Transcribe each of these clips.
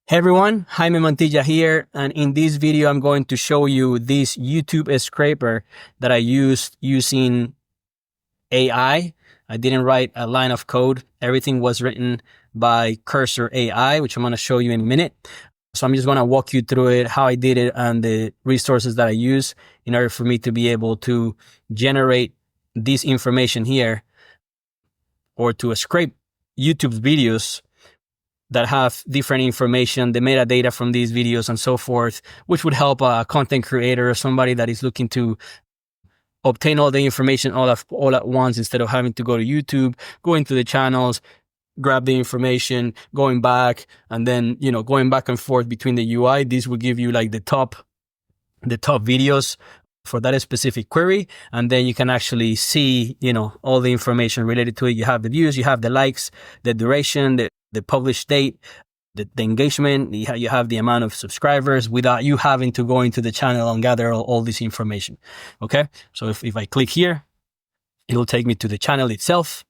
Hey everyone, Jaime Montilla here, and in this video I'm going to show you this YouTube scraper that I used using AI. I didn't write a line of code. Everything was written by CURSOR AI, which I'm going to show you in a minute. So I'm just going to walk you through it, how I did it, and the resources that I use in order for me to be able to generate this information here or to scrape YouTube's videos that have different information, the metadata from these videos and so forth, which would help a content creator or somebody that is looking to obtain all the information all at once instead of having to go to YouTube, go into the channels, grab the information, going back, and then, going back and forth between the UI. This will give you like the top videos for that specific query. And then you can actually see, all the information related to it. You have the views, you have the likes, the duration, the published date, the engagement, you have the amount of subscribers without you having to go into the channel and gather all this information. Okay. So if I click here, it'll take me to the channel itself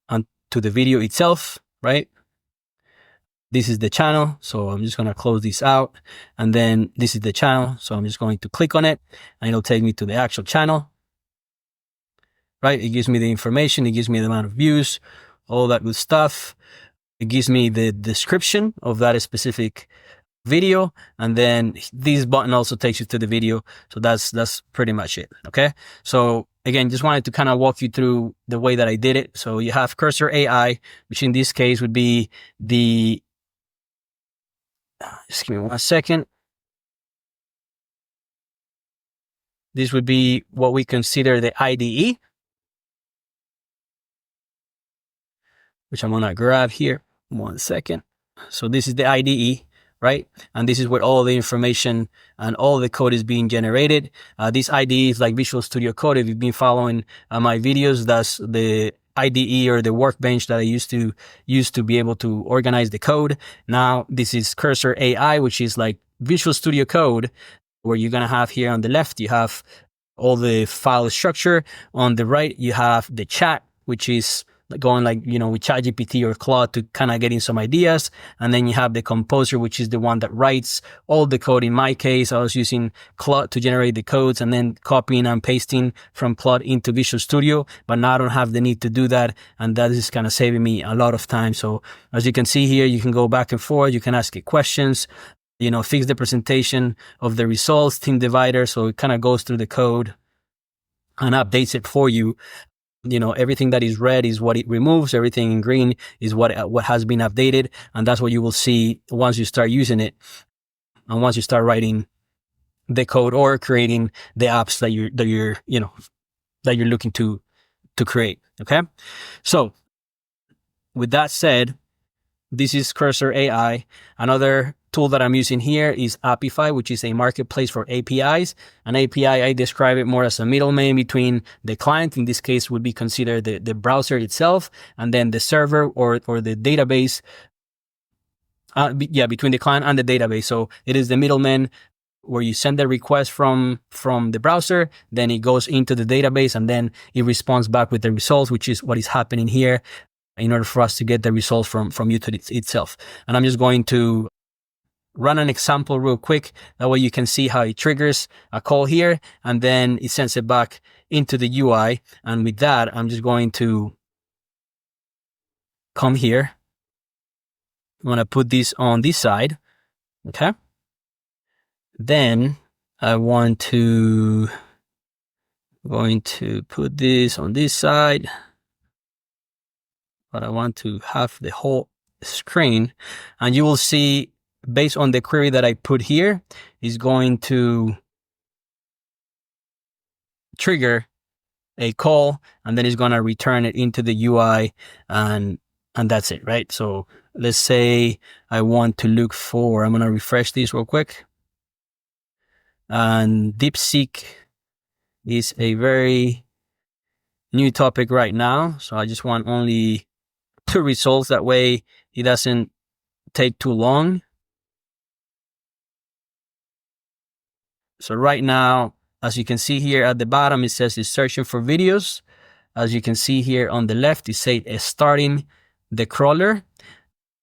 and to the video itself, right? This is the channel. So I'm just going to close this out. And then this is the channel. So I'm just going to click on it and it'll take me to the actual channel, right? It gives me the information. It gives me the amount of views, all that good stuff. It gives me the description of that specific video. And then this button also takes you to the video. So that's pretty much it. Okay. So again, just wanted to kind of walk you through the way that I did it. So you have CURSOR AI, which in this case would be just give me 1 second. This would be what we consider the IDE, which I'm going to grab here. 1 second. So this is the IDE, right? And this is where all the information and all the code is being generated. This IDE is like Visual Studio Code. If you've been following my videos, that's the IDE or the workbench that I used to be able to organize the code. Now this is CURSOR AI, which is like Visual Studio Code, where you're going to have here on the left, you have all the file structure. On the right, you have the chat, which is going with ChatGPT or Claude to kind of getting some ideas. And then you have the composer, which is the one that writes all the code. In my case, I was using Claude to generate the codes and then copying and pasting from Claude into Visual Studio. But now I don't have the need to do that. And that is kind of saving me a lot of time. So as you can see here, you can go back and forth. You can ask it questions, fix the presentation of the results, team divider. So it kind of goes through the code and updates it for you. Everything that is red is what it removes. Everything in green is what has been updated. And that's what you will see once you start using it. And once you start writing the code or creating the apps that you're looking to create. Okay. So with that said, this is CURSOR AI. Another tool that I'm using here is Apify, which is a marketplace for APIs. An API, I describe it more as a middleman between the client, in this case would be considered the browser itself, and then the server or the database, between the client and the database. So it is the middleman where you send the request from the browser, then it goes into the database, and then it responds back with the results, which is what is happening here in order for us to get the results from YouTube itself. And I'm just going to run an example real quick. That way you can see how it triggers a call here and then it sends it back into the UI. And with that, I'm just going to come here. I'm going to put this on this side. Okay. Then I going to put this on this side, but I want to have the whole screen, and you will see based on the query that I put here is going to trigger a call, and then it's going to return it into the UI, and that's it, right? So let's say I want to look for, I'm going to refresh this real quick. And DeepSeek is a very new topic right now. So I just want only 2 results. That way it doesn't take too long. So right now, as you can see here at the bottom, it says it's searching for videos. As you can see here on the left, it says it's starting the crawler.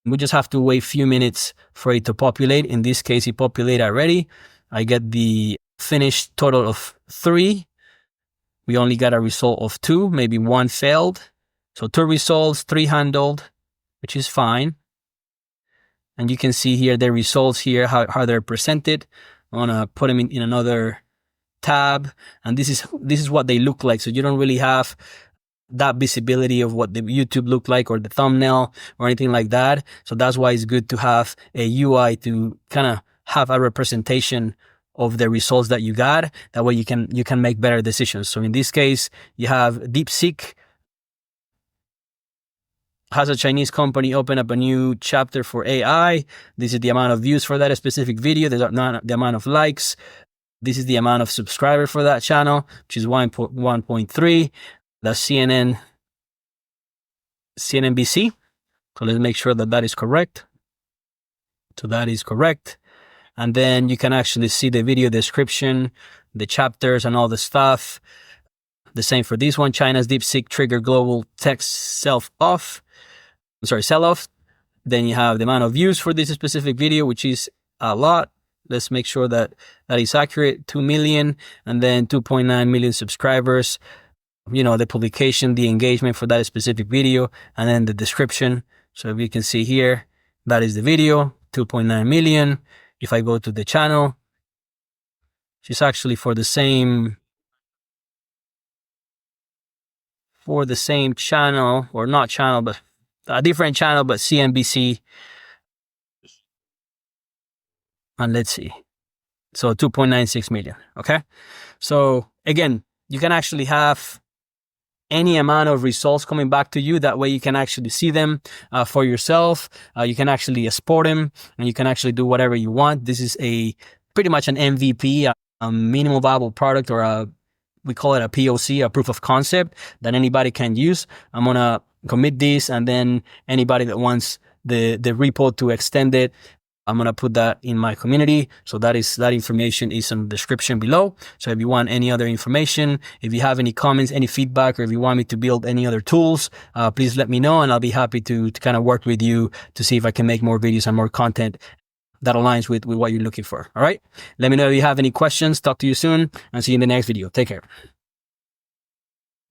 We just have to wait a few minutes for it to populate. In this case, it populated already. I get the finished total of 3. We only got a result of 2, maybe 1 failed. So 2 results, 3 handled, which is fine. And you can see here the results here, how they're presented. I want to put them in another tab. And this is what they look like. So you don't really have that visibility of what the YouTube look like or the thumbnail or anything like that. So that's why it's good to have a UI to kind of have a representation of the results that you got. That way you can make better decisions. So in this case, you have DeepSeek has a Chinese company open up a new chapter for AI. This is the amount of views for that specific video. There's not the amount of likes. This is the amount of subscribers for that channel, which is 1.3. That's CNBC. So let's make sure that is correct. So that is correct. And then you can actually see the video description, the chapters and all the stuff. The same for this one. China's DeepSeek trigger global tech sell-off. Then you have the amount of views for this specific video, which is a lot. Let's make sure that is accurate. 2 million and then 2.9 million subscribers. You know, the publication, the engagement for that specific video, and then the description. So if you can see here, that is the video, 2.9 million. If I go to the channel, it's actually for the same channel, or not channel, but a different channel, but CNBC. And let's see. So 2.96 million. Okay. So again, you can actually have any amount of results coming back to you. That way you can actually see them for yourself. You can actually export them and you can actually do whatever you want. This is pretty much an MVP, a minimal viable product, or we call it a POC, a proof of concept that anybody can use. I'm going to commit this, and then anybody that wants the repo to extend it, I'm going to put that in my community. So that information is in the description below. So if you want any other information, if you have any comments, any feedback, or if you want me to build any other tools, please let me know, and I'll be happy to kind of work with you to see if I can make more videos and more content that aligns with what you're looking for. All right. Let me know if you have any questions. Talk to you soon and see you in the next video. Take care.